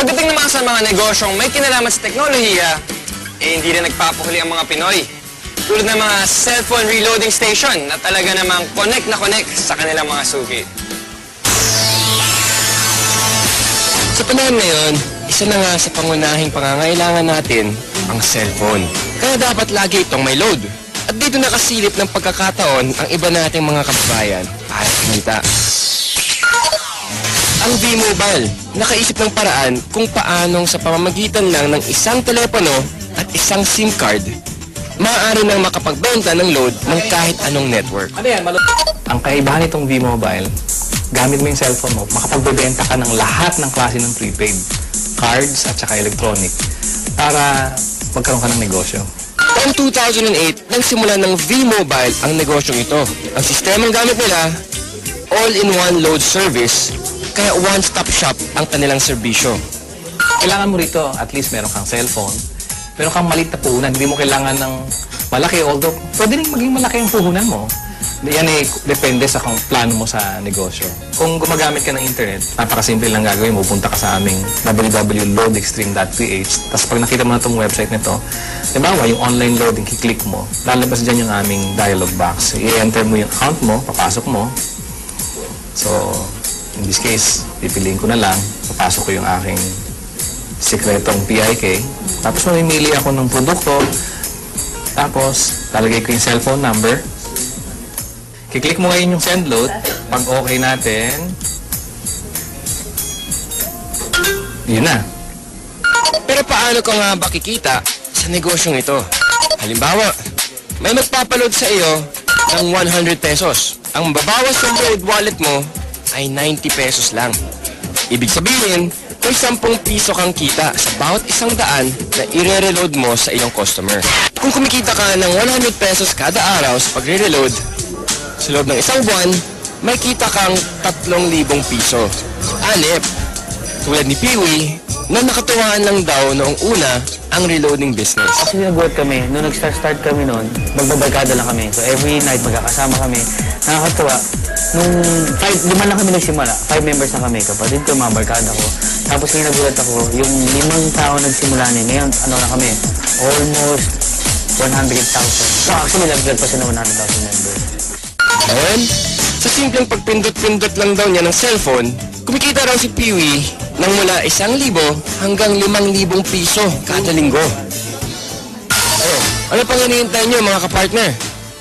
Pagdating naman sa mga negosyong may kinalaman sa teknolohiya, hindi rin nagpapahuli ang mga Pinoy. Tulad ng mga cellphone reloading station na talaga namang connect na connect sa kanilang mga suki. Sa panahon ngayon, isa na nga sa pangunahing pangangailangan natin ang cellphone. Kaya dapat lagi itong may load. At dito nakasilip ng pagkakataon ang iba nating mga kababayan para kumita. Ang V-Mobile, nakaisip ng paraan kung paanong sa pamamagitan lang ng isang telepono at isang SIM card, maaari nang makapagbenta ng load ng kahit anong network. Ang kaibahan nitong V-Mobile, gamit mo yung cellphone mo, makapagbebenta ka ng lahat ng klase ng prepaid, cards at saka electronic, para magkaroon ka ng negosyo. Taong 2008, nagsimula ng V-Mobile ang negosyong ito. Ang sistemang gamit nila, all-in-one load service, kaya one-stop shop ang kanilang serbisyo. Kailangan mo rito, at least meron kang cellphone, meron kang maliit na puhunan, hindi mo kailangan ng malaki, although pwede rin maging malaki ang puhunan mo. Yan depende sa kung plano mo sa negosyo. Kung gumagamit ka ng internet, napakasimple lang gagawin mo. Punta ka sa aming www.loadextreme.ph. Tapos pag nakita mo na itong website nito, dibawa yung online loading, kiklik mo, lalabas dyan yung aming dialog box. I-enter mo yung account mo, papasok mo. So, in this case, pipiliin ko na lang, papasok ko yung aking sikretong PIK. Tapos mamimili ako ng produkto. Tapos, lalagay ko yung cellphone number. Kiklik mo ngayon yung send load. Pag okay natin, yun na. Pero paano ka nga ba kikita sa negosyong ito? Halimbawa, may magpapaload sa iyo ng 100 pesos. Ang mababawas sa load wallet mo ay 90 pesos lang. Ibig sabihin, may 10 piso kang kita sa bawat 100 na i-reload mo sa iyong customer. Kung kumikita ka ng 100 pesos kada araw sa pagre-reload, sa loob ng isang buwan, may kita kang 3,000 piso. Anip, tulad ni Peewee, na nakatuwaan lang daw noong una ang reloading business. Kasi nagulat kami, nung nag-start kami noon, magbabarkada lang kami. So every night magkakasama kami. Nakakatuwa. Nung 5 lang kami nagsimula, 5 members na kami. Kapatid ko, mga barkada ko. Tapos ngayon nagulat ako, yung 5 tao nagsimula niya. Ngayon, ano na kami? Almost 100,000. So actually, nag-grad pa siya ng 100,000 members. Ngayon, sa simpleng pagpindot-pindot lang daw niya ng cellphone, kumikita raw si Peewee ng mula 1,000 hanggang 5,000 piso kada linggo. Ano pang hinihintay niyo mga kapartner?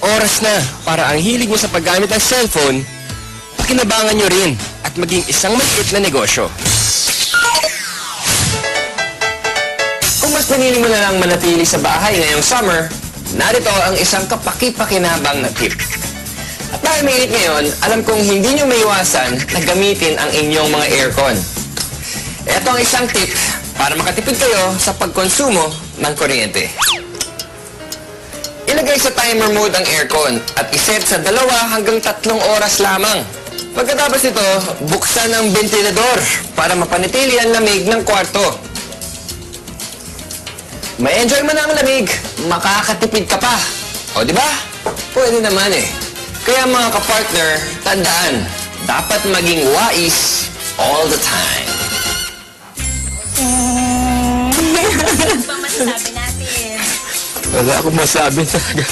Oras na para ang hilig mo sa paggamit ng cellphone, pakinabangan niyo rin at maging isang maliit na negosyo. Kung mas pinili mo na lang manatili sa bahay ngayong summer, narito ang isang kapaki-pakinabang na tip. At dahil mainit ngayon, alam kong hindi nyo maiwasan na gamitin ang inyong mga aircon. Ito ang isang tip para makatipid kayo sa pagkonsumo ng kuryente. Ilagay sa timer mode ang aircon at iset sa 2 hanggang 3 oras lamang. Pagkatapos nito, buksan ang ventilador para mapanatili ang lamig ng kwarto. May enjoy mo na ang lamig, makakatipid ka pa. O di ba? Pwede naman eh. Kaya mga kapartner, tandaan, dapat maging wais all the time. Ano bang masasabi natin? Wala akong masabi talaga.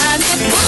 Hanip mo